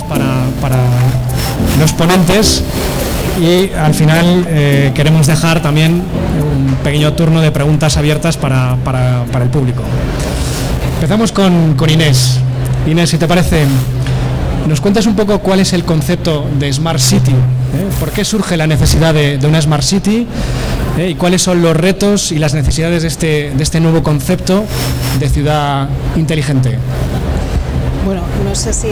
preguntas para los ponentes y al final queremos dejar también un pequeño turno de preguntas abiertas para el público. Empezamos con Inés. Inés, si te parece, nos cuentas un poco cuál es el concepto de Smart City, ¿por qué surge la necesidad de una Smart City y cuáles son los retos y las necesidades de este nuevo concepto de ciudad inteligente. Bueno, no sé si...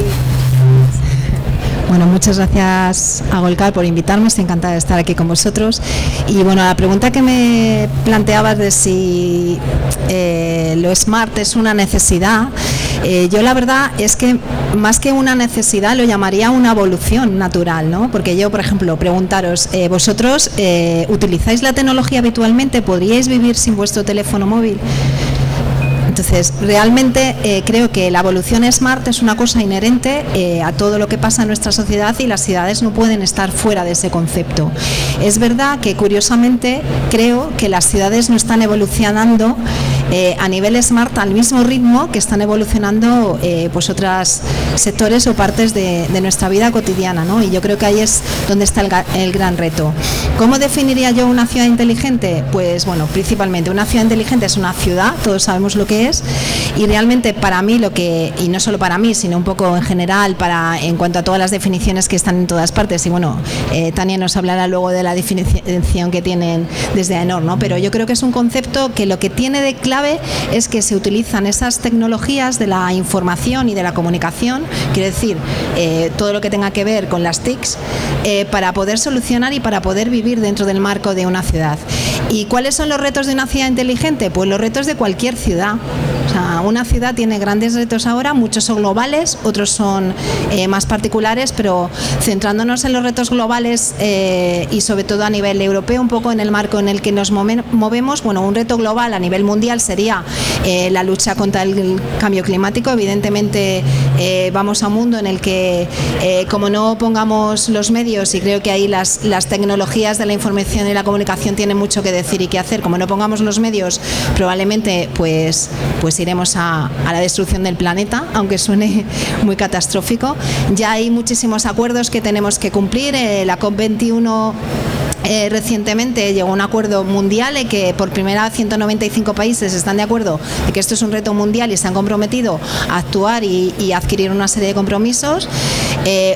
Bueno, muchas gracias a Golkar por invitarme, estoy encantada de estar aquí con vosotros. Y bueno, la pregunta que me planteabas de si lo smart es una necesidad, yo la verdad es que más que una necesidad lo llamaría una evolución natural, ¿no? Porque yo, por ejemplo, preguntaros, ¿vosotros utilizáis la tecnología habitualmente? ¿Podríais vivir sin vuestro teléfono móvil? Entonces, realmente creo que la evolución smart es una cosa inherente a todo lo que pasa en nuestra sociedad y las ciudades no pueden estar fuera de ese concepto. Es verdad que, curiosamente, creo que las ciudades no están evolucionando a nivel smart al mismo ritmo que están evolucionando pues otros sectores o partes de nuestra vida cotidiana, ¿no? Y yo creo que ahí es donde está el gran reto. ¿Cómo definiría yo una ciudad inteligente? Pues bueno, principalmente una ciudad inteligente es una ciudad, todos sabemos lo que es, y realmente para mí y no solo para mí, sino un poco en general en cuanto a todas las definiciones que están en todas partes, y bueno, Tania nos hablará luego de la definición que tienen desde AENOR, ¿no? Pero yo creo que es un concepto que lo que tiene de clave es que se utilizan esas tecnologías de la información y de la comunicación, quiero decir, todo lo que tenga que ver con las TICs, para poder solucionar y para poder vivir dentro del marco de una ciudad. ¿Y cuáles son los retos de una ciudad inteligente? Pues los retos de cualquier ciudad. O sea, una ciudad tiene grandes retos ahora, muchos son globales, otros son más particulares, pero centrándonos en los retos globales y sobre todo a nivel europeo, un poco en el marco en el que nos movemos, bueno, un reto global a nivel mundial sería la lucha contra el cambio climático. Evidentemente vamos a un mundo en el que como no pongamos los medios, y creo que ahí las tecnologías de la información y la comunicación tienen mucho que decir y que hacer, como no pongamos los medios, probablemente pues iremos a la destrucción del planeta, aunque suene muy catastrófico. Ya hay muchísimos acuerdos que tenemos que cumplir. La COP21 recientemente llegó a un acuerdo mundial en que por primera vez 195 países están de acuerdo de que esto es un reto mundial y se han comprometido a actuar y adquirir una serie de compromisos.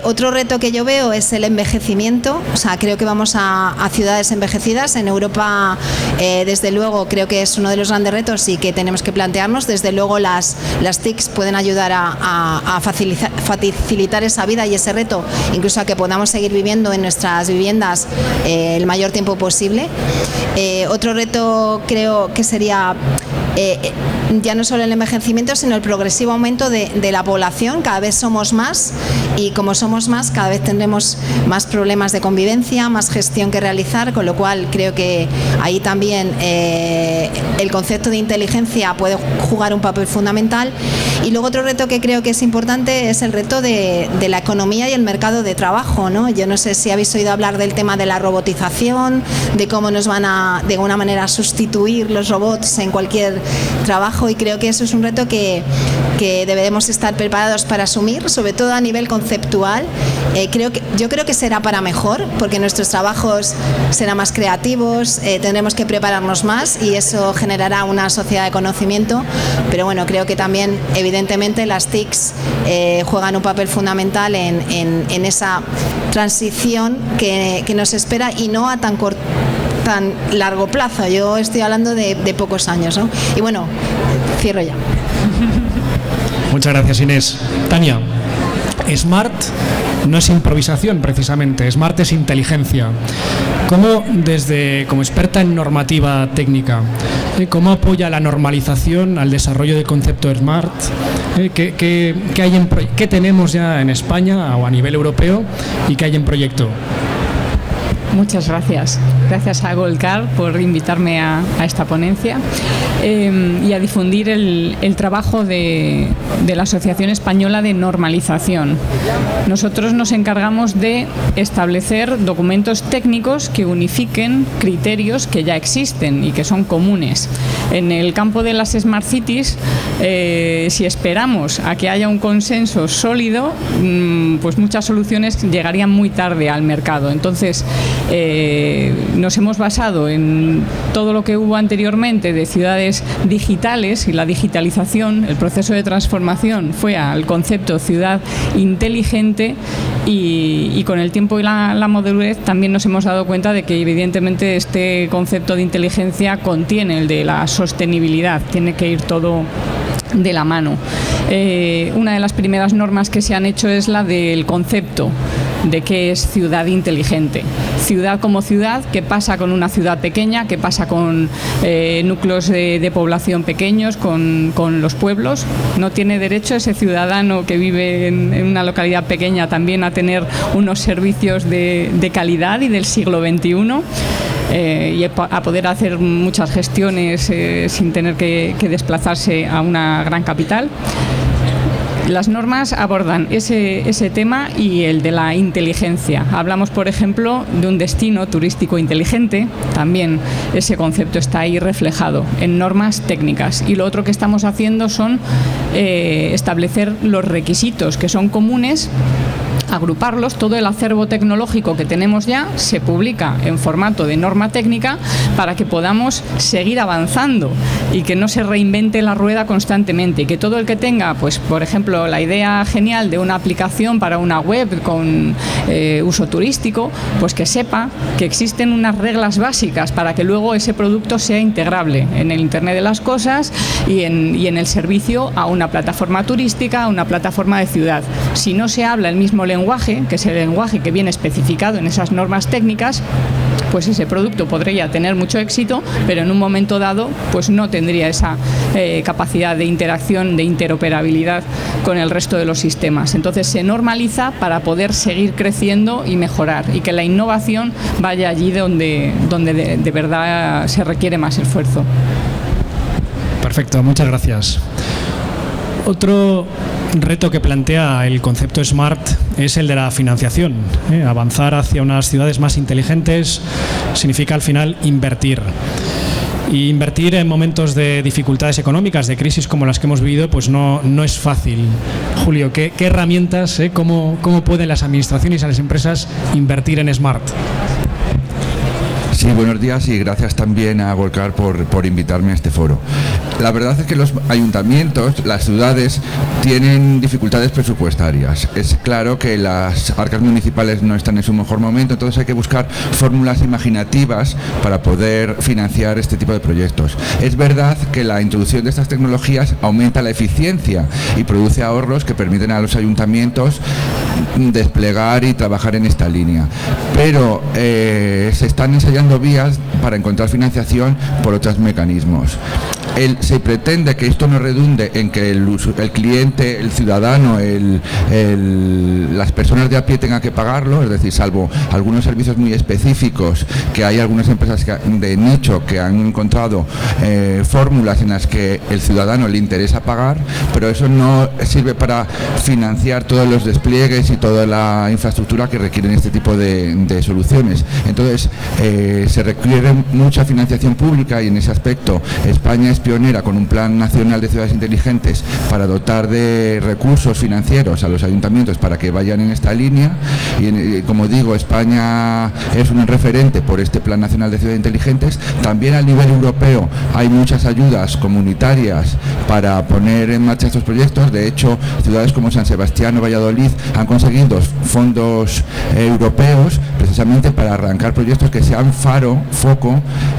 Otro reto que yo veo es el envejecimiento, o sea, creo que vamos a ciudades envejecidas. En Europa, desde luego, creo que es uno de los grandes retos y que tenemos que plantearnos. Desde luego las TICs pueden ayudar a facilitar esa vida y ese reto, incluso a que podamos seguir viviendo en nuestras viviendas el mayor tiempo posible. Otro reto creo que sería ya no solo el envejecimiento, sino el progresivo aumento de la población. Cada vez somos más y como somos más, cada vez tendremos más problemas de convivencia, más gestión que realizar, con lo cual creo que ahí también el concepto de inteligencia puede jugar un papel fundamental. Y luego otro reto que creo que es importante es el reto de la economía y el mercado de trabajo, ¿no? Yo no sé si habéis oído hablar del tema de la robotización, de cómo nos van a de alguna manera sustituir los robots en cualquier trabajo, y creo que eso es un reto que debemos estar preparados para asumir, sobre todo a nivel conceptual. Yo creo que será para mejor, porque nuestros trabajos serán más creativos, tendremos que prepararnos más y eso generará una sociedad de conocimiento, pero bueno, creo que también evidentemente las TICs juegan un papel fundamental en esa transición que nos espera, y no a tan largo plazo. Yo estoy hablando de pocos años, ¿no? Y bueno, cierro ya. Muchas gracias, Inés. Tania, Smart no es improvisación precisamente, Smart es inteligencia. ¿Cómo, como experta en normativa técnica, cómo apoya la normalización al desarrollo del concepto Smart? ¿Qué tenemos ya en España o a nivel europeo y qué hay en proyecto? Muchas gracias. gracias a Golcar por invitarme a esta ponencia y a difundir el trabajo de la Asociación Española de Normalización. Nosotros nos encargamos de establecer documentos técnicos que unifiquen criterios que ya existen y que son comunes. En el campo de las Smart Cities, si esperamos a que haya un consenso sólido, pues muchas soluciones llegarían muy tarde al mercado. Entonces, nos hemos basado en todo lo que hubo anteriormente de ciudades digitales, y la digitalización, el proceso de transformación fue al concepto ciudad inteligente, y con el tiempo y la madurez también nos hemos dado cuenta de que evidentemente este concepto de inteligencia contiene el de la sostenibilidad, tiene que ir todo de la mano. Una de las primeras normas que se han hecho es la del concepto de qué es ciudad inteligente. Ciudad como ciudad, ¿qué pasa con una ciudad pequeña? ¿Qué pasa con núcleos de población pequeños, con los pueblos? ¿No tiene derecho ese ciudadano que vive en una localidad pequeña también a tener unos servicios de calidad y del siglo XXI? Y a poder hacer muchas gestiones sin tener que desplazarse a una gran capital. Las normas abordan ese tema y el de la inteligencia. Hablamos, por ejemplo, de un destino turístico inteligente. También ese concepto está ahí reflejado en normas técnicas. Y lo otro que estamos haciendo son establecer los requisitos que son comunes, agruparlos. Todo el acervo tecnológico que tenemos ya se publica en formato de norma técnica para que podamos seguir avanzando y que no se reinvente la rueda constantemente, y que todo el que tenga, pues por ejemplo, la idea genial de una aplicación para una web con uso turístico, pues que sepa que existen unas reglas básicas para que luego ese producto sea integrable en el Internet de las cosas y en el servicio a una plataforma turística, a una plataforma de ciudad. Si no se habla el mismo lenguaje, que es el lenguaje que viene especificado en esas normas técnicas, pues ese producto podría tener mucho éxito, pero en un momento dado pues no tendría esa capacidad de interacción, de interoperabilidad con el resto de los sistemas. Entonces se normaliza para poder seguir creciendo y mejorar, y que la innovación vaya allí donde de verdad se requiere más esfuerzo. Perfecto, muchas gracias. Otro reto que plantea el concepto SMART es el de la financiación. Avanzar hacia unas ciudades más inteligentes significa al final invertir. Y invertir en momentos de dificultades económicas, de crisis como las que hemos vivido, pues no es fácil. Julio, ¿qué herramientas, cómo pueden las administraciones y las empresas invertir en SMART? Sí, buenos días y gracias también a Golcar por invitarme a este foro. La verdad es que los ayuntamientos, las ciudades, tienen dificultades presupuestarias. Es claro que las arcas municipales no están en su mejor momento, entonces hay que buscar fórmulas imaginativas para poder financiar este tipo de proyectos. Es verdad que la introducción de estas tecnologías aumenta la eficiencia y produce ahorros que permiten a los ayuntamientos desplegar y trabajar en esta línea. Pero se están ensayando vías para encontrar financiación por otros mecanismos. Se pretende que esto no redunde en que el cliente, el ciudadano, las personas de a pie tengan que pagarlo, es decir, salvo algunos servicios muy específicos, que hay algunas empresas de nicho que han encontrado fórmulas en las que el ciudadano le interesa pagar, pero eso no sirve para financiar todos los despliegues y toda la infraestructura que requieren este tipo de soluciones. Entonces, se requiere mucha financiación pública, y en ese aspecto España es pionera con un Plan Nacional de Ciudades Inteligentes para dotar de recursos financieros a los ayuntamientos para que vayan en esta línea. Y como digo, España es un referente por este Plan Nacional de Ciudades Inteligentes. También a nivel europeo hay muchas ayudas comunitarias para poner en marcha estos proyectos. De hecho, ciudades como San Sebastián o Valladolid han conseguido fondos europeos precisamente para arrancar proyectos que sean foco,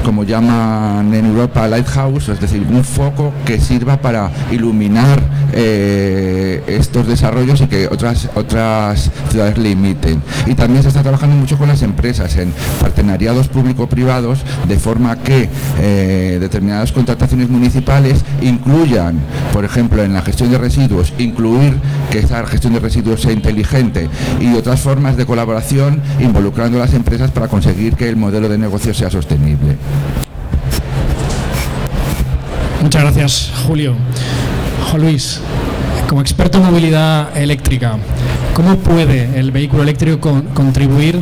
como llaman en Europa lighthouse, es decir, un foco que sirva para iluminar estos desarrollos y que otras ciudades le imiten. Y también se está trabajando mucho con las empresas en partenariados público-privados, de forma que determinadas contrataciones municipales incluyan, por ejemplo, en la gestión de residuos, incluir que esa gestión de residuos sea inteligente, y otras formas de colaboración involucrando a las empresas para conseguir que el modelo de negocio sea sostenible. Muchas gracias, Julio. Juan Luis, como experto en movilidad eléctrica, ¿cómo puede el vehículo eléctrico contribuir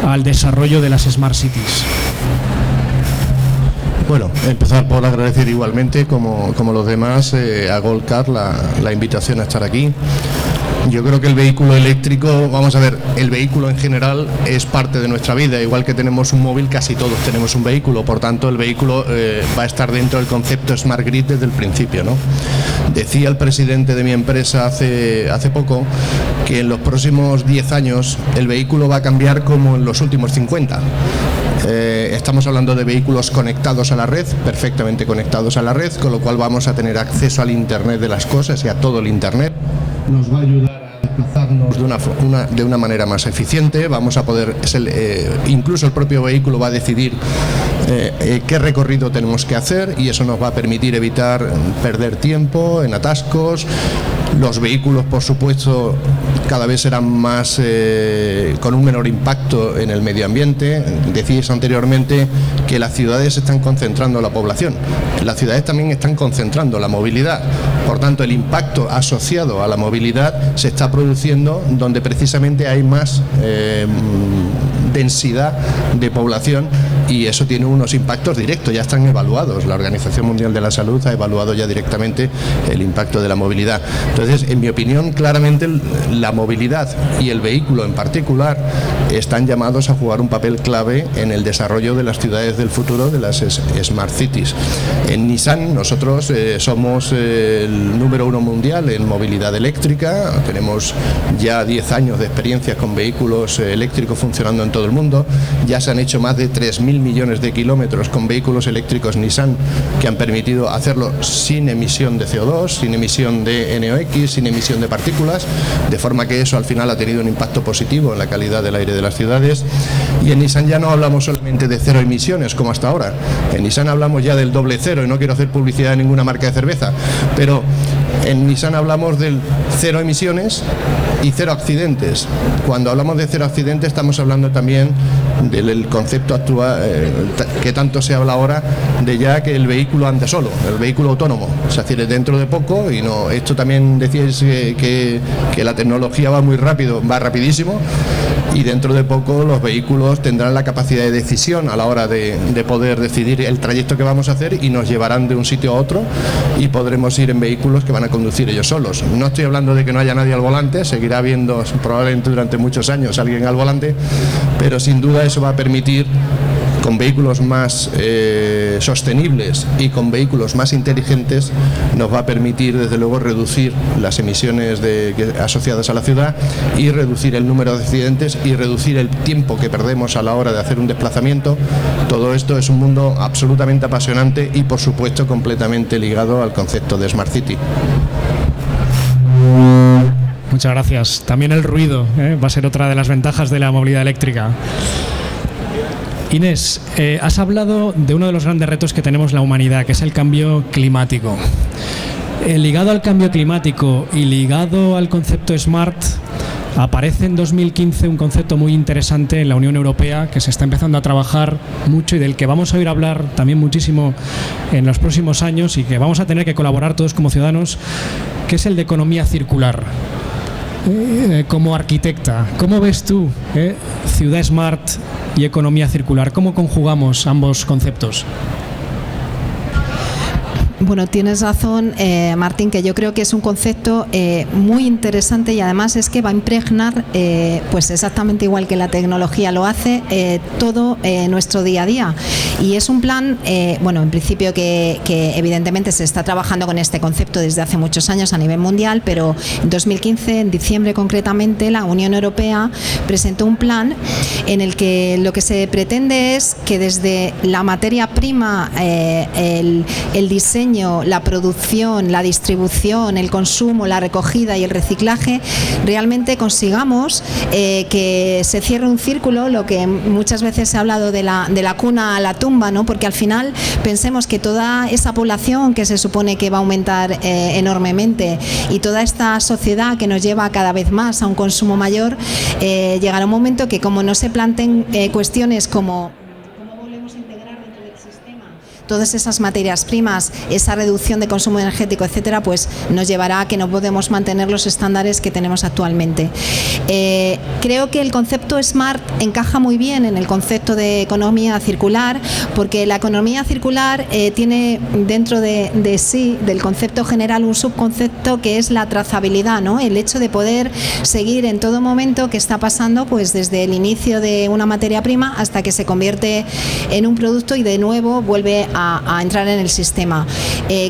al desarrollo de las Smart Cities? Bueno, empezar por agradecer igualmente, como los demás, a Goldcar la invitación a estar aquí. Yo creo que el vehículo eléctrico, vamos a ver, el vehículo en general es parte de nuestra vida, igual que tenemos un móvil, casi todos tenemos un vehículo, por tanto el vehículo va a estar dentro del concepto Smart Grid desde el principio, ¿no? Decía el presidente de mi empresa hace poco que en los próximos 10 años el vehículo va a cambiar como en los últimos 50. Estamos hablando de vehículos conectados a la red, perfectamente conectados a la red, con lo cual vamos a tener acceso al Internet de las cosas y a todo el Internet. Nos va a ayudar a desplazarnos de una manera más eficiente. Vamos a poder, incluso el propio vehículo va a decidir qué recorrido tenemos que hacer, y eso nos va a permitir evitar perder tiempo en atascos. Los vehículos, por supuesto, cada vez serán más con un menor impacto en el medio ambiente. Decíais anteriormente que las ciudades están concentrando la población. Las ciudades también están concentrando la movilidad. Por tanto, el impacto asociado a la movilidad se está produciendo donde precisamente hay más densidad de población, y eso tiene unos impactos directos, ya están evaluados. La Organización Mundial de la Salud ha evaluado ya directamente el impacto de la movilidad. Entonces, en mi opinión, claramente la movilidad y el vehículo en particular están llamados a jugar un papel clave en el desarrollo de las ciudades del futuro, de las Smart Cities. En Nissan nosotros somos el número 1 mundial en movilidad eléctrica, tenemos ya 10 años de experiencia con vehículos eléctricos funcionando en todo el mundo, ya se han hecho más de 3.000 millones de kilómetros con vehículos eléctricos Nissan que han permitido hacerlo sin emisión de CO2, sin emisión de NOx, sin emisión de partículas, de forma que eso al final ha tenido un impacto positivo en la calidad del aire de las ciudades. Y en Nissan ya no hablamos solamente de cero emisiones como hasta ahora, en Nissan hablamos ya del doble cero, y no quiero hacer publicidad de ninguna marca de cerveza, pero en Nissan hablamos del cero emisiones y cero accidentes. Cuando hablamos de cero accidentes estamos hablando también del concepto actual que tanto se habla ahora, de ya que el vehículo ande solo, el vehículo autónomo, es decir, dentro de poco. Y no, esto también decíais que la tecnología va muy rápido, va rapidísimo, y dentro de poco los vehículos tendrán la capacidad de decisión a la hora de poder decidir el trayecto que vamos a hacer, y nos llevarán de un sitio a otro, y podremos ir en vehículos que van a conducir ellos solos. No estoy hablando de que no haya nadie al volante, seguirá habiendo probablemente durante muchos años alguien al volante, pero sin duda eso va a permitir, con vehículos más sostenibles y con vehículos más inteligentes, nos va a permitir desde luego reducir las emisiones asociadas a la ciudad, y reducir el número de accidentes, y reducir el tiempo que perdemos a la hora de hacer un desplazamiento. Todo esto es un mundo absolutamente apasionante y por supuesto completamente ligado al concepto de Smart City. Muchas gracias. También el ruido va a ser otra de las ventajas de la movilidad eléctrica. Inés, has hablado de uno de los grandes retos que tenemos la humanidad, que es el cambio climático. Ligado al cambio climático y ligado al concepto SMART, aparece en 2015 un concepto muy interesante en la Unión Europea, que se está empezando a trabajar mucho y del que vamos a oír hablar también muchísimo en los próximos años, y que vamos a tener que colaborar todos como ciudadanos, que es el de economía circular. Como arquitecta, ¿cómo ves tú ciudad smart y economía circular? ¿Cómo conjugamos ambos conceptos? Bueno, tienes razón, Martín, que yo creo que es un concepto muy interesante, y además es que va a impregnar, pues exactamente igual que la tecnología lo hace, todo nuestro día a día. Y es un plan, bueno, en principio que evidentemente se está trabajando con este concepto desde hace muchos años a nivel mundial, pero en 2015, en diciembre concretamente, la Unión Europea presentó un plan en el que lo que se pretende es que desde la materia prima, el diseño diseño, la producción, la distribución, el consumo, la recogida y el reciclaje, realmente consigamos que se cierre un círculo, lo que muchas veces se ha hablado de la cuna a la tumba, ¿no? Porque al final pensemos que toda esa población que se supone que va a aumentar enormemente y toda esta sociedad que nos lleva cada vez más a un consumo mayor, llegará un momento que como no se planteen cuestiones como todas esas materias primas, esa reducción de consumo energético, etcétera, pues nos llevará a que no podemos mantener los estándares que tenemos actualmente. Creo que el concepto SMART encaja muy bien en el concepto de economía circular, porque la economía circular tiene dentro de sí, del concepto general, un subconcepto que es la trazabilidad, ¿no? El hecho de poder seguir en todo momento qué está pasando, pues desde el inicio de una materia prima hasta que se convierte en un producto y de nuevo vuelve a entrar en el sistema.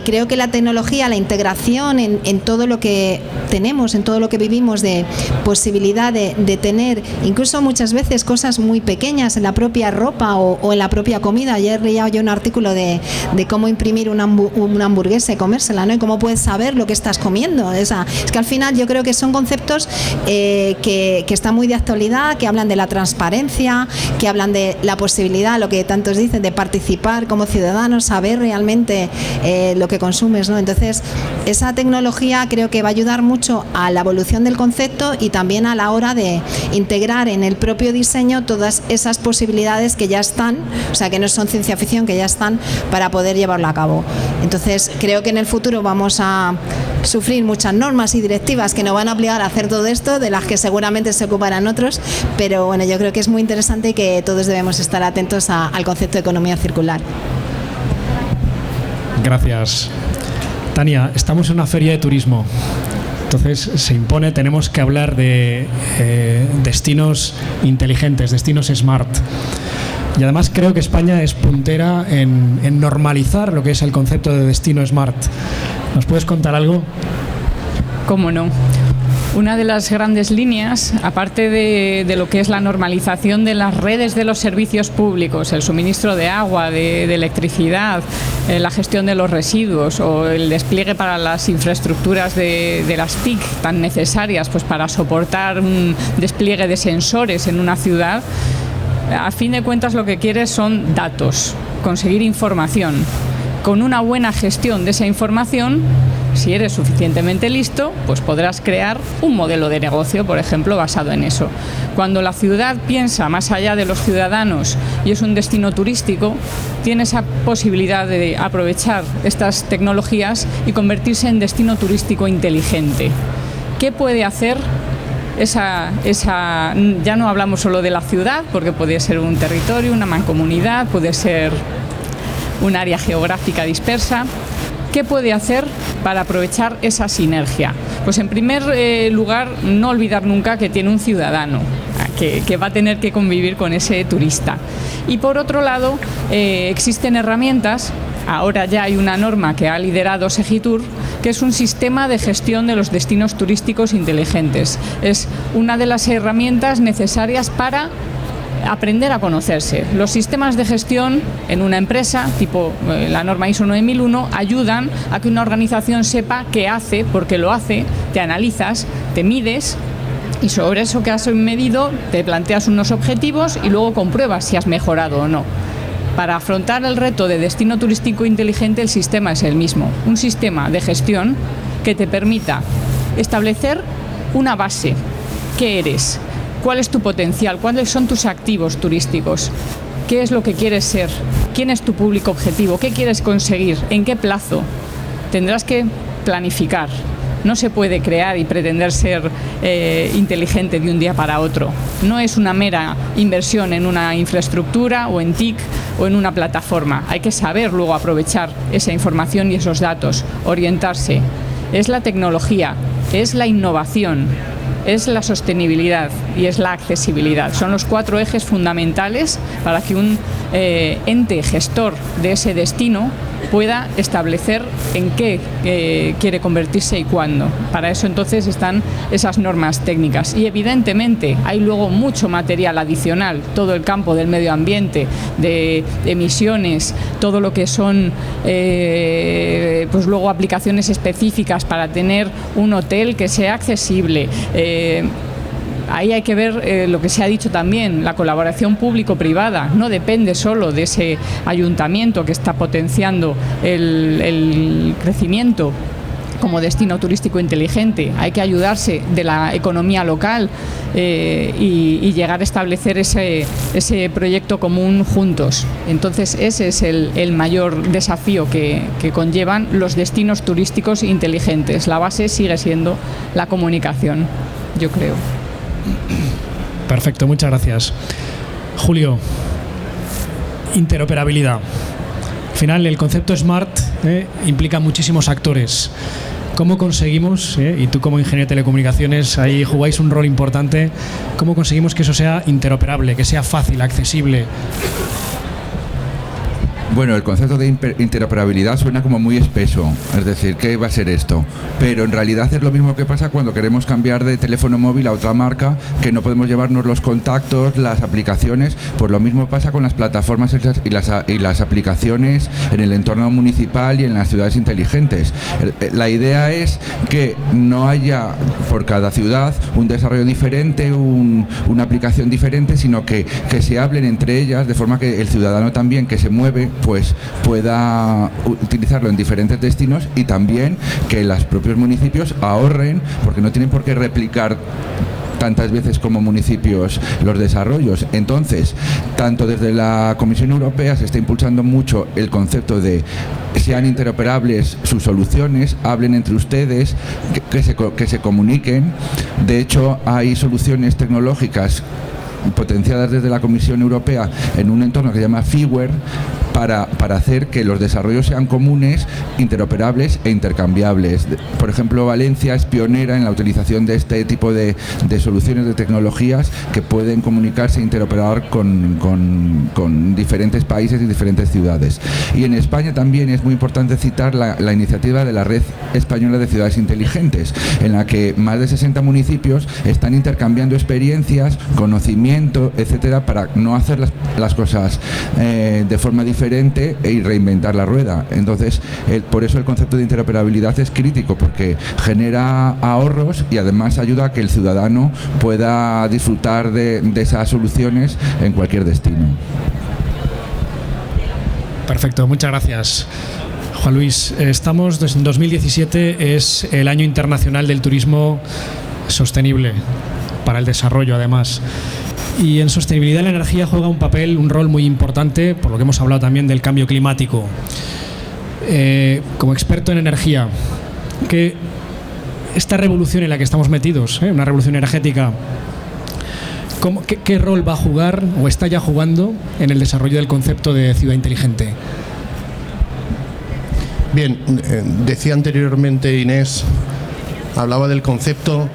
Creo que la tecnología, la integración en todo lo que tenemos, en todo lo que vivimos, de posibilidad de tener incluso muchas veces cosas muy pequeñas en la propia ropa o en la propia comida. Ayer leía yo un artículo de cómo imprimir una hamburguesa y comérsela, ¿no? Y cómo puedes saber lo que estás comiendo. Es que al final yo creo que son conceptos que están muy de actualidad, que hablan de la transparencia, que hablan de la posibilidad, lo que tantos dicen, de participar como ciudadanos, saber realmente lo que consumes, ¿no? Entonces, esa tecnología creo que va a ayudar mucho a la evolución del concepto y también a la hora de integrar en el propio diseño todas esas posibilidades que ya están, o sea, que no son ciencia ficción, que ya están para poder llevarlo a cabo. Entonces, creo que en el futuro vamos a sufrir muchas normas y directivas que nos van a obligar a hacer todo esto, de las que seguramente se ocuparán otros, pero bueno, yo creo que es muy interesante y que todos debemos estar atentos al concepto de economía circular. Gracias. Tania, estamos en una feria de turismo, entonces se impone, tenemos que hablar de destinos inteligentes, destinos smart. Y además creo que España es puntera en normalizar lo que es el concepto de destino smart. ¿Nos puedes contar algo? ¿Cómo no? Una de las grandes líneas, aparte de lo que es la normalización de las redes de los servicios públicos, el suministro de agua, de electricidad, la gestión de los residuos o el despliegue para las infraestructuras de las TIC tan necesarias, pues para soportar un despliegue de sensores en una ciudad, a fin de cuentas lo que quieres son datos, conseguir información. Con una buena gestión de esa información, si eres suficientemente listo, pues podrás crear un modelo de negocio, por ejemplo, basado en eso. Cuando la ciudad piensa más allá de los ciudadanos y es un destino turístico, tiene esa posibilidad de aprovechar estas tecnologías y convertirse en destino turístico inteligente. ¿Qué puede hacer ya no hablamos solo de la ciudad, porque puede ser un territorio, una mancomunidad, puede ser un área geográfica dispersa? ¿Qué puede hacer para aprovechar esa sinergia? Pues en primer lugar, no olvidar nunca que tiene un ciudadano, que va a tener que convivir con ese turista. Y por otro lado, existen herramientas. Ahora ya hay una norma que ha liderado Segitur, que es un sistema de gestión de los destinos turísticos inteligentes. Es una de las herramientas necesarias para aprender a conocerse. Los sistemas de gestión en una empresa, tipo la norma ISO 9001, ayudan a que una organización sepa qué hace, por qué lo hace, te analizas, te mides y sobre eso que has medido te planteas unos objetivos y luego compruebas si has mejorado o no. Para afrontar el reto de destino turístico inteligente, el sistema es el mismo. Un sistema de gestión que te permita establecer una base. ¿Qué eres? ¿Cuál es tu potencial? ¿Cuáles son tus activos turísticos? ¿Qué es lo que quieres ser? ¿Quién es tu público objetivo? ¿Qué quieres conseguir? ¿En qué plazo? Tendrás que planificar. No se puede crear y pretender ser inteligente de un día para otro. No es una mera inversión en una infraestructura o en TIC o en una plataforma. Hay que saber luego aprovechar esa información y esos datos, orientarse. Es la tecnología, es la innovación, es la sostenibilidad y es la accesibilidad. Son los 4 ejes fundamentales para que un ente gestor de ese destino pueda establecer en qué quiere convertirse y cuándo. Para eso entonces están esas normas técnicas. Y evidentemente hay luego mucho material adicional, todo el campo del medio ambiente, de emisiones, todo lo que son pues luego aplicaciones específicas para tener un hotel que sea accesible. Ahí hay que ver lo que se ha dicho también, la colaboración público-privada. No depende solo de ese ayuntamiento que está potenciando el crecimiento como destino turístico inteligente. Hay que ayudarse de la economía local y llegar a establecer ese proyecto común juntos. Entonces ese es el mayor desafío que conllevan los destinos turísticos inteligentes. La base sigue siendo la comunicación, yo creo. Perfecto, muchas gracias. Julio, interoperabilidad. Al final, el concepto SMART implica muchísimos actores. ¿Cómo conseguimos, y tú como ingeniero de telecomunicaciones ahí jugáis un rol importante, cómo conseguimos que eso sea interoperable, que sea fácil, accesible? Bueno, el concepto de interoperabilidad suena como muy espeso, es decir, ¿qué va a ser esto? Pero en realidad es lo mismo que pasa cuando queremos cambiar de teléfono móvil a otra marca, que no podemos llevarnos los contactos, las aplicaciones. Pues lo mismo pasa con las plataformas y las aplicaciones en el entorno municipal y en las ciudades inteligentes. La idea es que no haya por cada ciudad un desarrollo diferente, una aplicación diferente, sino que se hablen entre ellas de forma que el ciudadano también que se mueve pues pueda utilizarlo en diferentes destinos, y también que los propios municipios ahorren, porque no tienen por qué replicar tantas veces como municipios los desarrollos. Entonces, tanto desde la Comisión Europea se está impulsando mucho el concepto de sean interoperables sus soluciones, hablen entre ustedes, que se comuniquen. De hecho, hay soluciones tecnológicas potenciadas desde la Comisión Europea en un entorno que se llama FIWARE, para hacer que los desarrollos sean comunes, interoperables e intercambiables. Por ejemplo, Valencia es pionera en la utilización de este tipo de soluciones, de tecnologías que pueden comunicarse e interoperar con diferentes países y diferentes ciudades. Y en España también es muy importante citar la iniciativa de la Red Española de Ciudades Inteligentes, en la que más de 60 municipios están intercambiando experiencias, conocimiento, etcétera, para no hacer las cosas de forma diferente y reinventar la rueda. Entonces, por eso el concepto de interoperabilidad es crítico, porque genera ahorros y además ayuda a que el ciudadano pueda disfrutar de esas soluciones en cualquier destino. Perfecto, muchas gracias. Juan Luis, estamos en 2017, es el Año Internacional del Turismo Sostenible, para el desarrollo además. Y en sostenibilidad la energía juega un rol muy importante, por lo que hemos hablado también del cambio climático. Como experto en energía, que esta revolución en la que estamos metidos, una revolución energética, ¿qué rol va a jugar o está ya jugando en el desarrollo del concepto de ciudad inteligente? Bien, decía anteriormente Inés, hablaba del concepto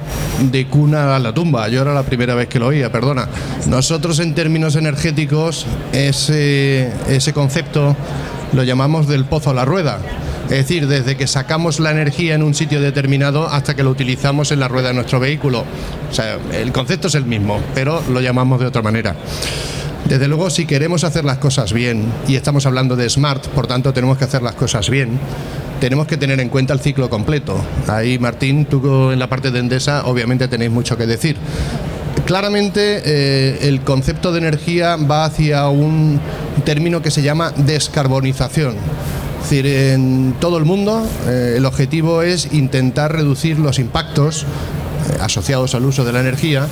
de cuna a la tumba. Yo era la primera vez que lo oía, perdona. Nosotros en términos energéticos ese concepto lo llamamos del pozo a la rueda. Es decir, desde que sacamos la energía en un sitio determinado hasta que lo utilizamos en la rueda de nuestro vehículo. O sea, el concepto es el mismo, pero lo llamamos de otra manera. Desde luego, si queremos hacer las cosas bien, y estamos hablando de SMART, por tanto tenemos que hacer las cosas bien, tenemos que tener en cuenta el ciclo completo. Ahí, Martín, tú en la parte de Endesa obviamente tenéis mucho que decir. Claramente el concepto de energía va hacia un término que se llama descarbonización. Es decir, en todo el mundo el objetivo es intentar reducir los impactos asociados al uso de la energía,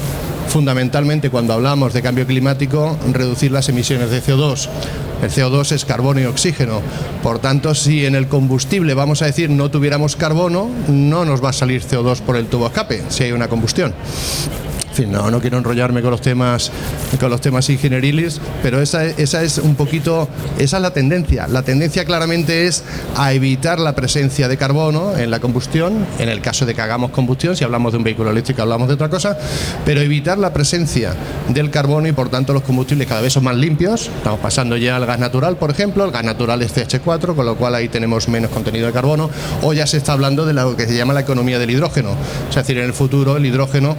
fundamentalmente cuando hablamos de cambio climático, reducir las emisiones de CO2. El CO2 es carbono y oxígeno, por tanto, si en el combustible, vamos a decir, no tuviéramos carbono, no nos va a salir CO2 por el tubo escape, si hay una combustión. fin, no quiero enrollarme con los temas ingenieriles, pero esa es un poquito, esa es la tendencia. La tendencia claramente es a evitar la presencia de carbono en la combustión, en el caso de que hagamos combustión. Si hablamos de un vehículo eléctrico hablamos de otra cosa, pero evitar la presencia del carbono, y por tanto los combustibles cada vez son más limpios. Estamos pasando ya al gas natural, por ejemplo. El gas natural es CH4, con lo cual ahí tenemos menos contenido de carbono, o ya se está hablando de lo que se llama la economía del hidrógeno. Es decir, en el futuro el hidrógeno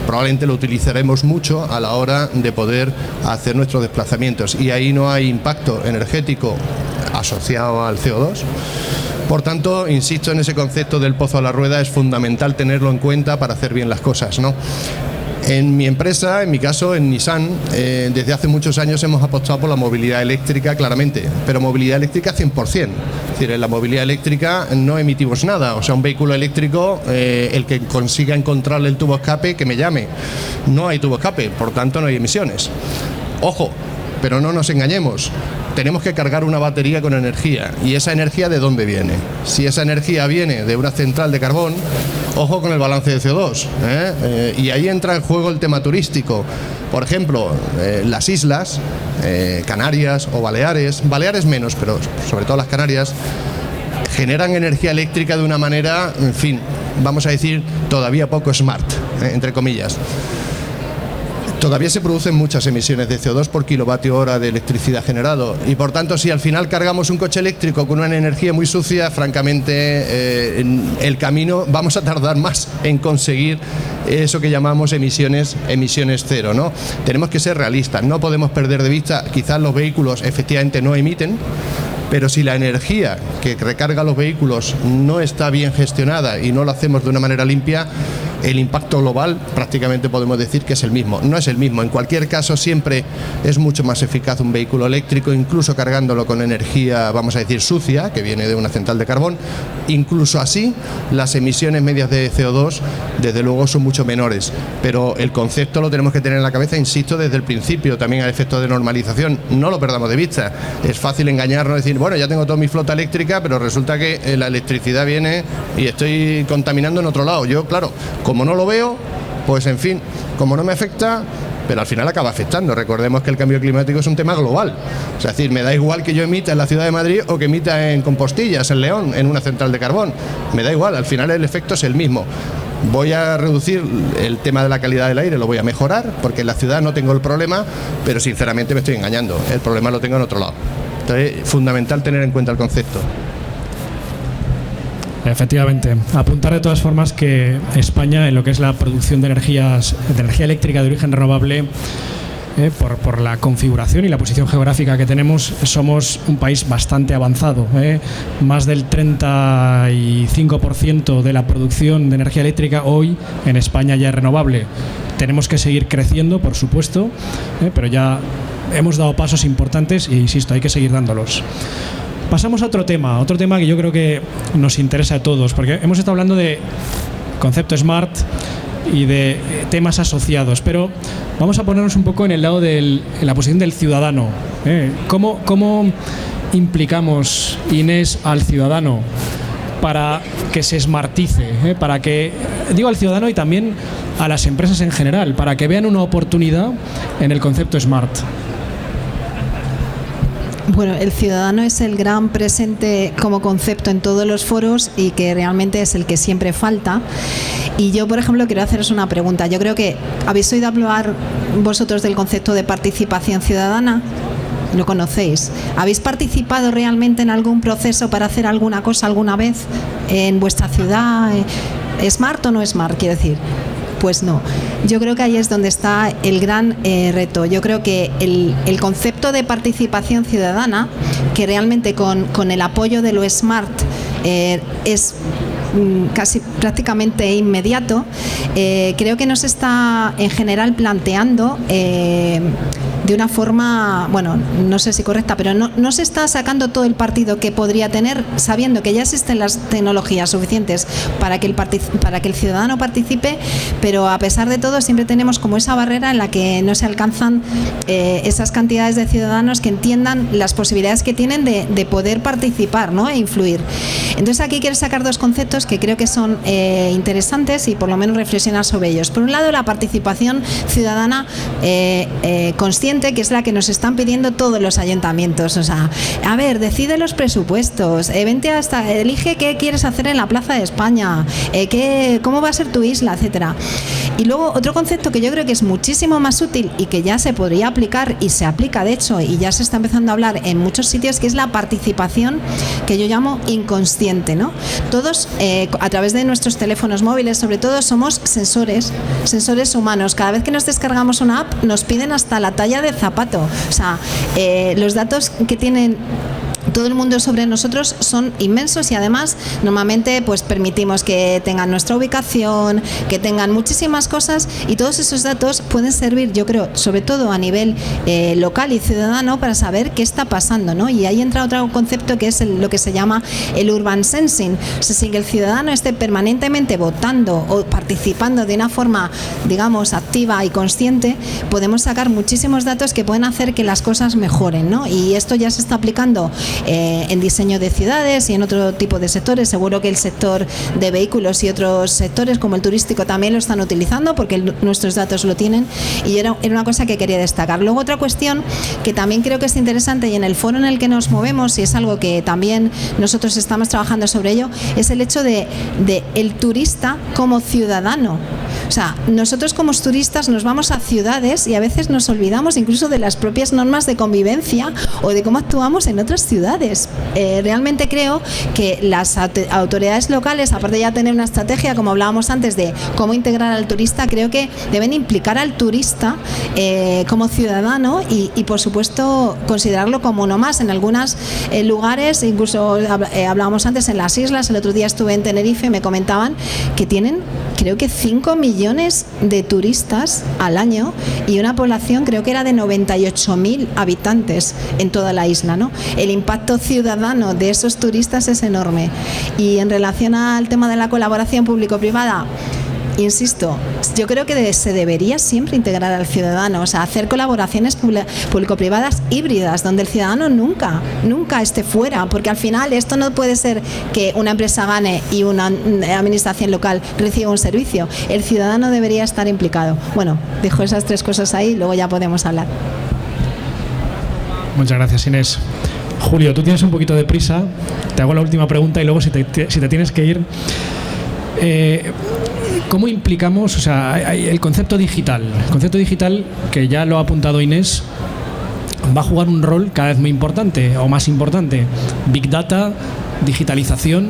probablemente lo utilizaremos mucho a la hora de poder hacer nuestros desplazamientos, y ahí no hay impacto energético asociado al CO2. Por tanto, insisto en ese concepto del pozo a la rueda, es fundamental tenerlo en cuenta para hacer bien las cosas, ¿no? En mi empresa, en mi caso, en Nissan, desde hace muchos años hemos apostado por la movilidad eléctrica, claramente, pero movilidad eléctrica 100%. Es decir, en la movilidad eléctrica no emitimos nada. O sea, un vehículo eléctrico, el que consiga encontrarle el tubo escape, que me llame. No hay tubo escape, por tanto no hay emisiones. Ojo, pero no nos engañemos. Tenemos que cargar una batería con energía. ¿Y esa energía de dónde viene? Si esa energía viene de una central de carbón, ojo con el balance de CO2, y ahí entra en juego el tema turístico. Por ejemplo, las islas, Canarias o Baleares menos, pero sobre todo las Canarias, generan energía eléctrica de una manera, en fin, vamos a decir, todavía poco smart, entre comillas. Todavía se producen muchas emisiones de CO2 por kilovatio hora de electricidad generado, y por tanto, si al final cargamos un coche eléctrico con una energía muy sucia, francamente en el camino vamos a tardar más en conseguir eso que llamamos emisiones cero, ¿no? Tenemos que ser realistas, no podemos perder de vista, quizás los vehículos efectivamente no emiten, pero si la energía que recarga los vehículos no está bien gestionada y no lo hacemos de una manera limpia, el impacto global prácticamente podemos decir que es el mismo. No es el mismo. En cualquier caso, siempre es mucho más eficaz un vehículo eléctrico, incluso cargándolo con energía, vamos a decir, sucia, que viene de una central de carbón. Incluso así, las emisiones medias de CO2, desde luego, son mucho menores. Pero el concepto lo tenemos que tener en la cabeza, insisto, desde el principio, también al efecto de normalización. No lo perdamos de vista. Es fácil engañarnos, decir, bueno, ya tengo toda mi flota eléctrica, pero resulta que la electricidad viene y estoy contaminando en otro lado. Yo, claro, como no lo veo, pues en fin, como no me afecta, pero al final acaba afectando. Recordemos que el cambio climático es un tema global. O sea, es decir, me da igual que yo emita en la ciudad de Madrid o que emita en Compostillas, en León, en una central de carbón. Me da igual, al final el efecto es el mismo. Voy a reducir el tema de la calidad del aire, lo voy a mejorar, porque en la ciudad no tengo el problema, pero sinceramente me estoy engañando. El problema lo tengo en otro lado. Entonces, es fundamental tener en cuenta el concepto. Efectivamente. Apuntar de todas formas que España, en lo que es la producción de energía eléctrica de origen renovable, por la configuración y la posición geográfica que tenemos, somos un país bastante avanzado. Más del 35% de la producción de energía eléctrica hoy en España ya es renovable. Tenemos que seguir creciendo, por supuesto, pero ya hemos dado pasos importantes e, insisto, hay que seguir dándolos. Pasamos a otro tema que yo creo que nos interesa a todos, porque hemos estado hablando de concepto SMART y de temas asociados, pero vamos a ponernos un poco en el lado de la posición del ciudadano. ¿Cómo implicamos, Inés, al ciudadano para que se smartice, para que, digo al ciudadano y también a las empresas en general, para que vean una oportunidad en el concepto SMART? Bueno, el ciudadano es el gran presente como concepto en todos los foros y que realmente es el que siempre falta. Y yo, por ejemplo, quiero haceros una pregunta. Yo creo que habéis oído hablar vosotros del concepto de participación ciudadana. ¿Lo conocéis? ¿Habéis participado realmente en algún proceso para hacer alguna cosa alguna vez en vuestra ciudad? ¿Smart o no smart, quiero decir? Pues no. Yo creo que ahí es donde está el gran reto. Yo creo que el concepto de participación ciudadana, que realmente con el apoyo de lo SMART es casi prácticamente inmediato, creo que nos está en general planteando de una forma, bueno, no sé si correcta, pero no se está sacando todo el partido que podría tener, sabiendo que ya existen las tecnologías suficientes para que el ciudadano participe, pero a pesar de todo siempre tenemos como esa barrera en la que no se alcanzan esas cantidades de ciudadanos que entiendan las posibilidades que tienen de poder participar, ¿no? E influir. Entonces aquí quiero sacar dos conceptos que creo que son interesantes y por lo menos reflexionar sobre ellos. Por un lado, la participación ciudadana consciente, que es la que nos están pidiendo todos los ayuntamientos. O sea, a ver, decide los presupuestos, elige qué quieres hacer en la Plaza de España, cómo va a ser tu isla, etcétera. Y luego otro concepto que yo creo que es muchísimo más útil y que ya se podría aplicar y se aplica de hecho y ya se está empezando a hablar en muchos sitios, que es la participación que yo llamo inconsciente, ¿no? Todos a través de nuestros teléfonos móviles sobre todo somos sensores humanos. Cada vez que nos descargamos una app nos piden hasta la talla de zapato. O sea, los datos que tienen todo el mundo sobre nosotros son inmensos y además normalmente pues permitimos que tengan nuestra ubicación, que tengan muchísimas cosas y todos esos datos pueden servir, yo creo, sobre todo a nivel local y ciudadano para saber qué está pasando, ¿no? Y ahí entra otro concepto que es lo que se llama el urban sensing. O sea, sin que el ciudadano esté permanentemente votando o participando de una forma, digamos, activa y consciente, podemos sacar muchísimos datos que pueden hacer que las cosas mejoren, ¿no? Y esto ya se está aplicando en diseño de ciudades y en otro tipo de sectores. Seguro que el sector de vehículos y otros sectores como el turístico también lo están utilizando porque nuestros datos lo tienen y era una cosa que quería destacar. Luego otra cuestión que también creo que es interesante y en el foro en el que nos movemos y es algo que también nosotros estamos trabajando sobre ello, es el hecho de el turista como ciudadano. O sea, nosotros como turistas nos vamos a ciudades y a veces nos olvidamos incluso de las propias normas de convivencia o de cómo actuamos en otras ciudades. Realmente creo que las autoridades locales, aparte de ya tener una estrategia, como hablábamos antes, de cómo integrar al turista, creo que deben implicar al turista como ciudadano y por supuesto considerarlo como uno más. En algunos lugares, incluso hablábamos antes en las islas, el otro día estuve en Tenerife, me comentaban que tienen creo que 5 millones de turistas al año y una población creo que era de 98.000 habitantes en toda la isla, ¿no? El impacto ciudadano de esos turistas es enorme. Y en relación al tema de la colaboración público-privada, insisto, yo creo que se debería siempre integrar al ciudadano, o sea, hacer colaboraciones público-privadas híbridas, donde el ciudadano nunca esté fuera, porque al final esto no puede ser que una empresa gane y una administración local reciba un servicio. El ciudadano debería estar implicado. Bueno, dejo esas tres cosas ahí, luego ya podemos hablar. Muchas gracias, Inés. Julio, tú tienes un poquito de prisa, te hago la última pregunta y luego si te tienes que ir... ¿Cómo implicamos, o sea, el concepto digital? El concepto digital, que ya lo ha apuntado Inés, va a jugar un rol cada vez muy importante o más importante. Big Data, digitalización.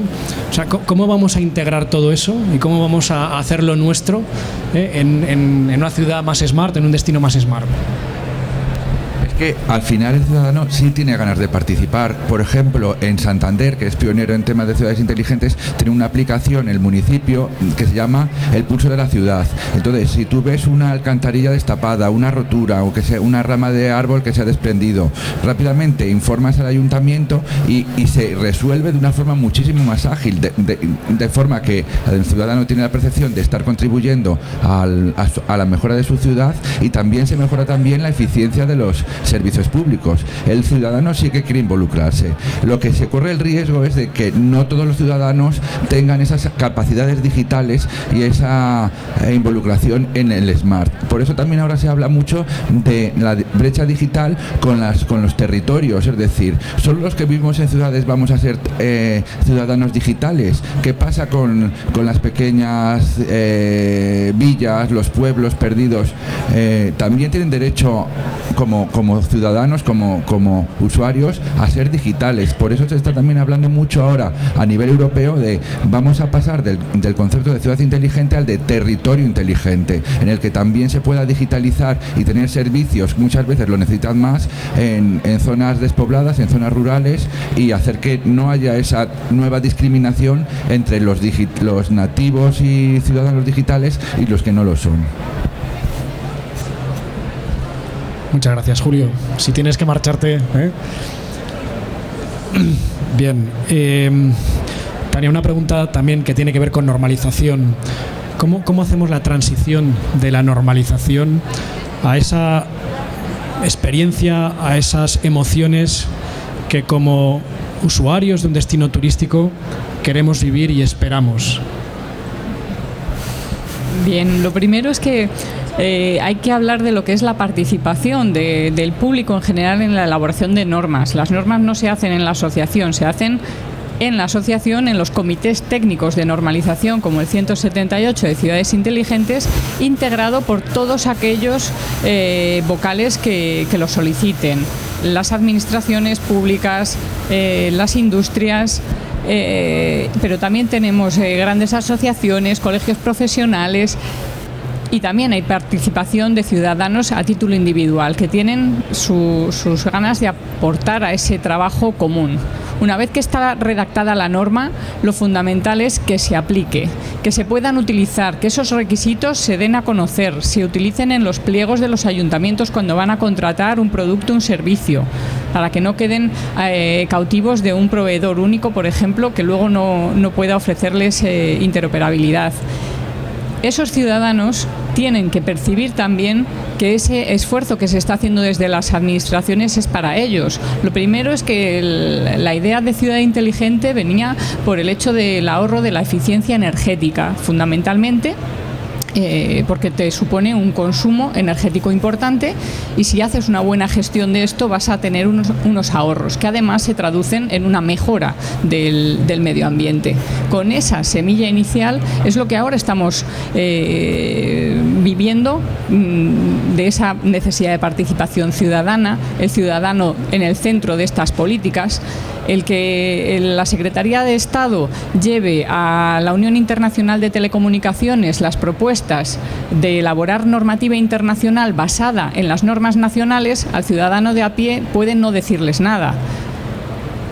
O sea, ¿cómo vamos a integrar todo eso y cómo vamos a hacerlo nuestro en una ciudad más smart, en un destino más smart? Que al final el ciudadano sí tiene ganas de participar. Por ejemplo, en Santander, que es pionero en temas de ciudades inteligentes, tiene una aplicación, el municipio, que se llama El Pulso de la Ciudad. Entonces, si tú ves una alcantarilla destapada, una rotura o que sea una rama de árbol que se ha desprendido, rápidamente informas al ayuntamiento y se resuelve de una forma muchísimo más ágil, de forma que el ciudadano tiene la percepción de estar contribuyendo a la mejora de su ciudad y también se mejora también la eficiencia de los servicios públicos. El ciudadano sí que quiere involucrarse. Lo que se corre el riesgo es de que no todos los ciudadanos tengan esas capacidades digitales y esa involucración en el smart. Por eso también ahora se habla mucho de la brecha digital con los territorios, es decir, solo los que vivimos en ciudades vamos a ser ciudadanos digitales. ¿Qué pasa con las pequeñas villas, los pueblos perdidos? También tienen derecho como ciudadanos, como usuarios, a ser digitales. Por eso se está también hablando mucho ahora a nivel europeo de vamos a pasar del concepto de ciudad inteligente al de territorio inteligente, en el que también se pueda digitalizar y tener servicios, muchas veces lo necesitan más en zonas despobladas, en zonas rurales, y hacer que no haya esa nueva discriminación entre los nativos y ciudadanos digitales y los que no lo son. Muchas gracias, Julio. Si tienes que marcharte, ¿eh? Bien. Tania, una pregunta también que tiene que ver con normalización. ¿Cómo hacemos la transición de la normalización a esa experiencia, a esas emociones que como usuarios de un destino turístico queremos vivir y esperamos? Bien, lo primero es que hay que hablar de lo que es la participación del público en general en la elaboración de normas. Las normas no se hacen en la asociación, se hacen en la asociación, en los comités técnicos de normalización, como el 178 de Ciudades Inteligentes, integrado por todos aquellos vocales que lo soliciten. Las administraciones públicas, las industrias, pero también tenemos grandes asociaciones, colegios profesionales, y también hay participación de ciudadanos a título individual que tienen sus ganas de aportar a ese trabajo común. Una vez que está redactada la norma, lo fundamental es que se aplique, que se puedan utilizar, que esos requisitos se den a conocer, se utilicen en los pliegos de los ayuntamientos cuando van a contratar un producto o un servicio, para que no queden cautivos de un proveedor único, por ejemplo, que luego no pueda ofrecerles interoperabilidad. Esos ciudadanos tienen que percibir también que ese esfuerzo que se está haciendo desde las administraciones es para ellos. Lo primero es que la idea de ciudad inteligente venía por el hecho del ahorro de la eficiencia energética, fundamentalmente, porque te supone un consumo energético importante, y si haces una buena gestión de esto vas a tener unos ahorros que además se traducen en una mejora del medio ambiente. Con esa semilla inicial es lo que ahora estamos viviendo, de esa necesidad de participación ciudadana, el ciudadano en el centro de estas políticas. El que la Secretaría de Estado lleve a la Unión Internacional de Telecomunicaciones las propuestas de elaborar normativa internacional basada en las normas nacionales, al ciudadano de a pie puede no decirles nada.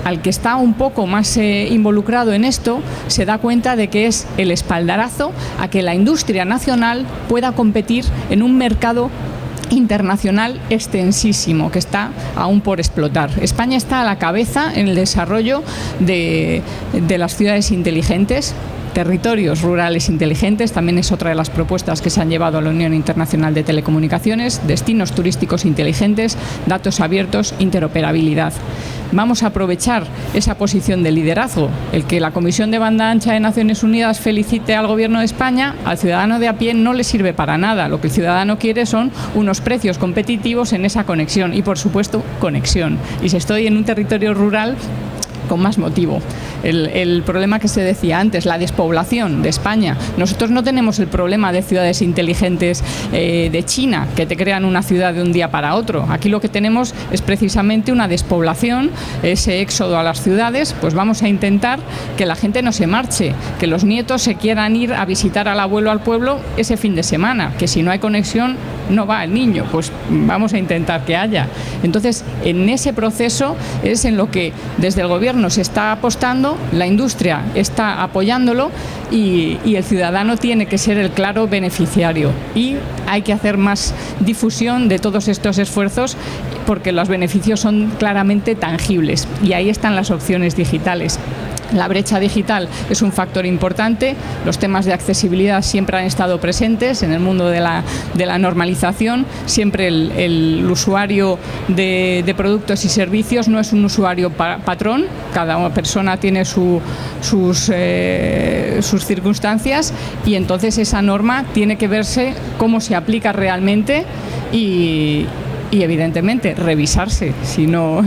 Al que está un poco más involucrado en esto, se da cuenta de que es el espaldarazo a que la industria nacional pueda competir en un mercado internacional extensísimo que está aún por explotar. España está a la cabeza en el desarrollo de las ciudades inteligentes. Territorios rurales inteligentes también es otra de las propuestas que se han llevado a la Unión Internacional de Telecomunicaciones, destinos turísticos inteligentes, datos abiertos, interoperabilidad. Vamos a aprovechar esa posición de liderazgo. El que la Comisión de Banda Ancha de Naciones Unidas felicite al Gobierno de España, al ciudadano de a pie no le sirve para nada. Lo que el ciudadano quiere son unos precios competitivos en esa conexión y, por supuesto, conexión. Y si estoy en un territorio rural, con más motivo. El problema que se decía antes, la despoblación de España. Nosotros no tenemos el problema de ciudades inteligentes de China, que te crean una ciudad de un día para otro. Aquí lo que tenemos es precisamente una despoblación, ese éxodo a las ciudades. Pues vamos a intentar que la gente no se marche, que los nietos se quieran ir a visitar al abuelo al pueblo ese fin de semana, que si no hay conexión no va el niño, pues vamos a intentar que haya. Entonces, en ese proceso es en lo que desde el Gobierno se está apostando, la industria está apoyándolo y el ciudadano tiene que ser el claro beneficiario. Y hay que hacer más difusión de todos estos esfuerzos porque los beneficios son claramente tangibles y ahí están las opciones digitales. La brecha digital es un factor importante, los temas de accesibilidad siempre han estado presentes en el mundo de la normalización, siempre el usuario de productos y servicios no es un usuario patrón, cada persona tiene sus circunstancias y entonces esa norma tiene que verse cómo se aplica realmente y evidentemente revisarse si no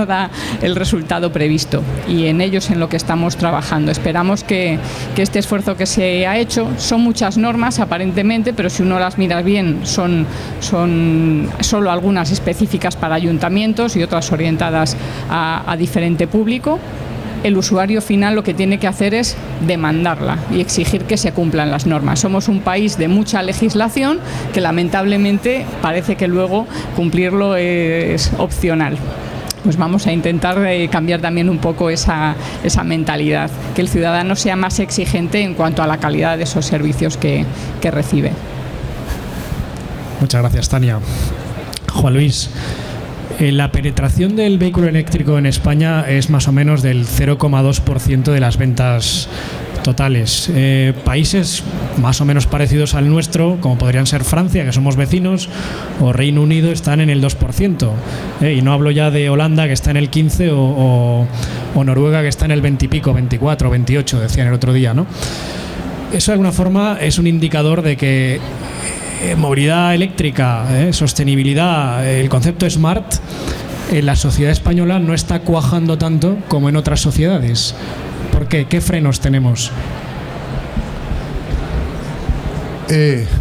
da el resultado previsto, y en ello es en lo que estamos trabajando. Esperamos que este esfuerzo que se ha hecho, son muchas normas aparentemente, pero si uno las mira bien son solo algunas específicas para ayuntamientos y otras orientadas a diferente público. El usuario final lo que tiene que hacer es demandarla y exigir que se cumplan las normas. Somos un país de mucha legislación que lamentablemente parece que luego cumplirlo es opcional. Pues vamos a intentar cambiar también un poco esa mentalidad, que el ciudadano sea más exigente en cuanto a la calidad de esos servicios que recibe. Muchas gracias, Tania. Juan Luis, la penetración del vehículo eléctrico en España es más o menos del 0,2% de las ventas totales. Países más o menos parecidos al nuestro, como podrían ser Francia, que somos vecinos, o Reino Unido, están en el 2%. Y no hablo ya de Holanda, que está en el 15%, o Noruega, que está en el 20 y pico, 24, 28, decían el otro día, ¿no? Eso de alguna forma es un indicador de que movilidad eléctrica, sostenibilidad, el concepto SMART en la sociedad española no está cuajando tanto como en otras sociedades. ¿Por qué? ¿Qué frenos tenemos?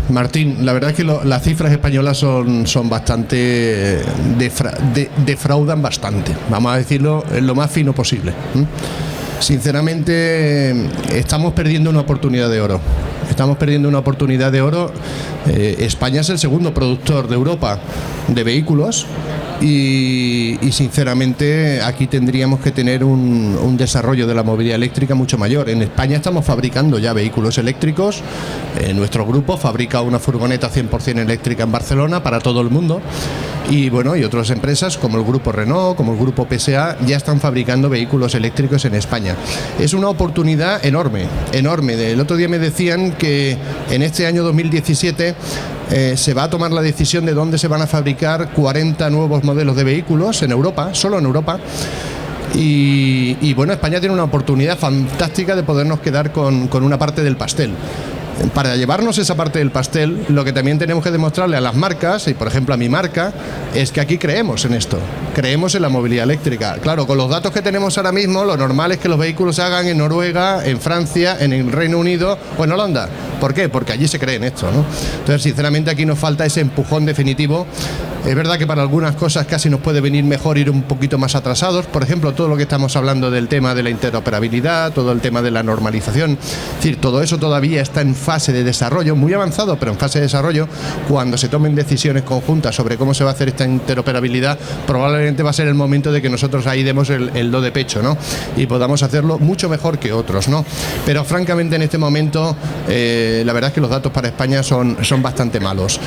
Martín, la verdad es que las cifras españolas son bastante defraudan bastante, vamos a decirlo lo más fino posible. Sinceramente, estamos perdiendo una oportunidad de oro. España es el segundo productor de Europa de vehículos y sinceramente aquí tendríamos que tener un desarrollo de la movilidad eléctrica mucho mayor. En España estamos fabricando ya vehículos eléctricos. Nuestro grupo fabrica una furgoneta 100% eléctrica en Barcelona para todo el mundo. Y bueno, y otras empresas como el grupo Renault, como el grupo PSA, ya están fabricando vehículos eléctricos en España. Es una oportunidad enorme. El otro día me decían que en este año 2017 se va a tomar la decisión de dónde se van a fabricar 40 nuevos modelos de vehículos en Europa, solo en Europa. Y bueno, España tiene una oportunidad fantástica de podernos quedar con una parte del pastel. Para llevarnos esa parte del pastel, lo que también tenemos que demostrarle a las marcas, y por ejemplo a mi marca, es que aquí creemos en esto, creemos en la movilidad eléctrica. Claro, con los datos que tenemos ahora mismo, lo normal es que los vehículos se hagan en Noruega, en Francia, en el Reino Unido o en Holanda. ¿Por qué? Porque allí se cree en esto, ¿no? Entonces, sinceramente, aquí nos falta ese empujón definitivo. Es verdad que para algunas cosas casi nos puede venir mejor ir un poquito más atrasados. Por ejemplo, todo lo que estamos hablando del tema de la interoperabilidad, todo el tema de la normalización. Es decir, todo eso todavía está en fase de desarrollo, muy avanzado, pero en fase de desarrollo. Cuando se tomen decisiones conjuntas sobre cómo se va a hacer esta interoperabilidad, probablemente va a ser el momento de que nosotros ahí demos el do de pecho, ¿no? Y podamos hacerlo mucho mejor que otros, ¿no? Pero francamente en este momento la verdad es que los datos para España son bastante malos.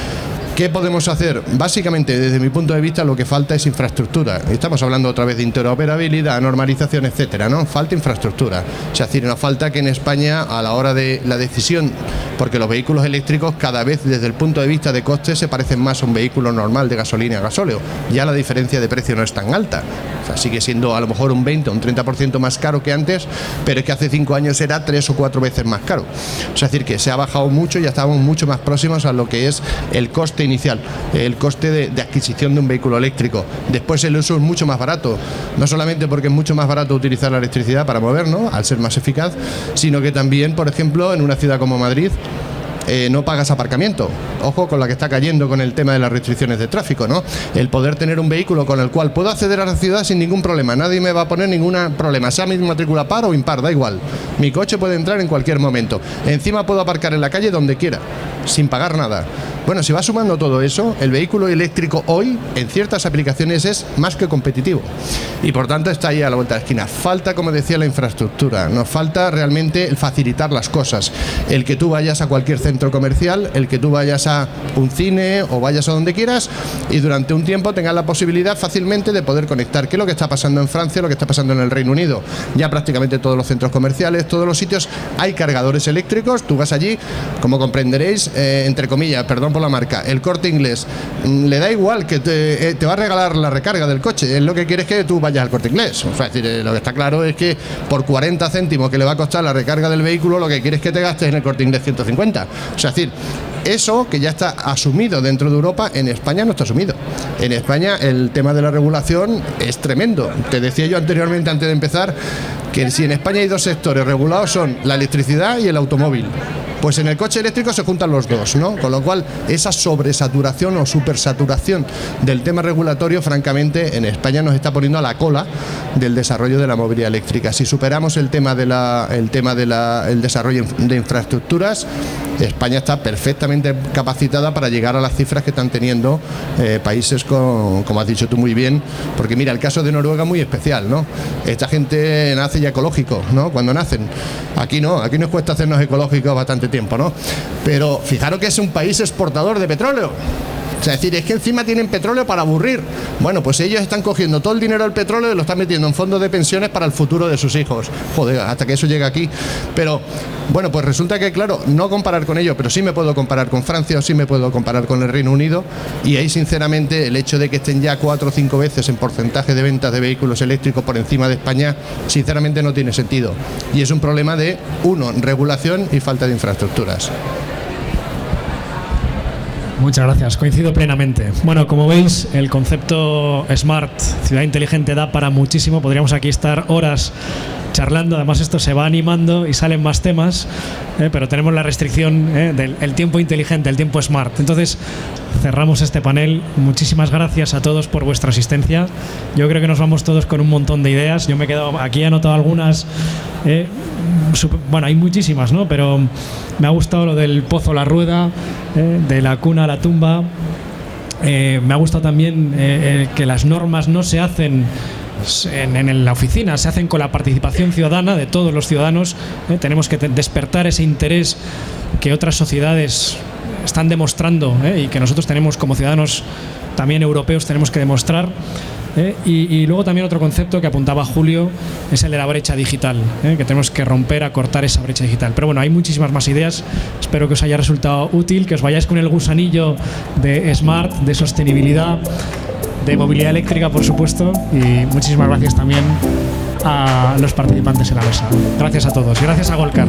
¿Qué podemos hacer? Básicamente, desde mi punto de vista, lo que falta es infraestructura. Estamos hablando otra vez de interoperabilidad, normalización, etcétera, ¿no? Falta infraestructura. Es decir, nos falta que en España, a la hora de la decisión, porque los vehículos eléctricos cada vez desde el punto de vista de costes se parecen más a un vehículo normal de gasolina a gasóleo. Ya la diferencia de precio no es tan alta. O sea, sigue siendo a lo mejor un 20 o un 30% más caro que antes, pero es que hace 5 años era 3 o 4 veces más caro. O sea, es decir, que se ha bajado mucho y ya estamos mucho más próximos a lo que es el coste inicial, el coste de adquisición de un vehículo eléctrico. Después el uso es mucho más barato, no solamente porque es mucho más barato utilizar la electricidad para movernos, al ser más eficaz, sino que también, por ejemplo, en una ciudad como Madrid, no pagas aparcamiento. Ojo con la que está cayendo con el tema de las restricciones de tráfico, ¿no? El poder tener un vehículo con el cual puedo acceder a la ciudad sin ningún problema. Nadie me va a poner ningún problema, sea mi matrícula par o impar, da igual. Mi coche puede entrar en cualquier momento. Encima puedo aparcar en la calle donde quiera, sin pagar nada. Bueno, si va sumando todo eso, el vehículo eléctrico hoy, en ciertas aplicaciones, es más que competitivo. Y por tanto está ahí a la vuelta de la esquina. Falta, como decía, la infraestructura. Nos falta realmente el facilitar las cosas. El que tú vayas a cualquier centro comercial, el que tú vayas a un cine o vayas a donde quieras y durante un tiempo tengas la posibilidad fácilmente de poder conectar. ¿Qué es lo que está pasando en Francia, lo que está pasando en el Reino Unido? Ya prácticamente todos los centros comerciales, todos los sitios, hay cargadores eléctricos. Tú vas allí, como comprenderéis, entre comillas, perdón por la marca, el Corte Inglés, le da igual que te va a regalar la recarga del coche. Es lo que quieres que tú vayas al Corte Inglés. O sea, es decir, lo que está claro es que por 40 céntimos que le va a costar la recarga del vehículo, lo que quieres que te gastes en el Corte Inglés 150. O sea, es decir, eso que ya está asumido dentro de Europa, en España no está asumido. En España el tema de la regulación es tremendo. Te decía yo anteriormente, antes de empezar, que si en España hay 2 sectores regulados son la electricidad y el automóvil. Pues en el coche eléctrico se juntan los dos, ¿no? Con lo cual, esa sobresaturación o supersaturación del tema regulatorio, francamente, en España nos está poniendo a la cola del desarrollo de la movilidad eléctrica. Si superamos el tema del desarrollo de infraestructuras, España está perfectamente capacitada para llegar a las cifras que están teniendo países como has dicho tú muy bien, porque mira, el caso de Noruega es muy especial, ¿no? Esta gente nace ya ecológico, ¿no? Cuando nacen. Aquí nos cuesta hacernos ecológicos bastante tiempo, ¿no? Pero fijaros que es un país exportador de petróleo. O sea, es decir, es que encima tienen petróleo para aburrir. Bueno, pues ellos están cogiendo todo el dinero del petróleo y lo están metiendo en fondos de pensiones para el futuro de sus hijos. Joder, hasta que eso llega aquí. Pero, bueno, pues resulta que, claro, no comparar con ello, pero sí me puedo comparar con Francia o sí me puedo comparar con el Reino Unido, y ahí, sinceramente, el hecho de que estén ya 4 o 5 veces en porcentaje de ventas de vehículos eléctricos por encima de España, sinceramente no tiene sentido. Y es un problema de, uno, regulación y falta de infraestructuras. Muchas gracias, coincido plenamente. Bueno, como veis, el concepto Smart, ciudad inteligente, da para muchísimo. Podríamos aquí estar horas charlando. Además, esto se va animando y salen más temas, pero tenemos la restricción del tiempo inteligente, el tiempo Smart. Entonces, cerramos este panel. Muchísimas gracias a todos por vuestra asistencia. Yo creo que nos vamos todos con un montón de ideas. Yo me he quedado aquí, he anotado algunas. Bueno, hay muchísimas, ¿no? Pero me ha gustado lo del pozo a la rueda, de la cuna a la tumba. Me ha gustado también que las normas no se hacen en la oficina, se hacen con la participación ciudadana de todos los ciudadanos. Tenemos que despertar ese interés que otras sociedades están demostrando, y que nosotros tenemos como ciudadanos también europeos tenemos que demostrar. Y luego también otro concepto que apuntaba Julio es el de la brecha digital, que tenemos que romper, acortar esa brecha digital. Pero bueno, hay muchísimas más ideas. Espero que os haya resultado útil, que os vayáis con el gusanillo de Smart, de sostenibilidad, de movilidad eléctrica, por supuesto. Y muchísimas gracias también a los participantes en la mesa. Gracias a todos. Gracias a Golkar.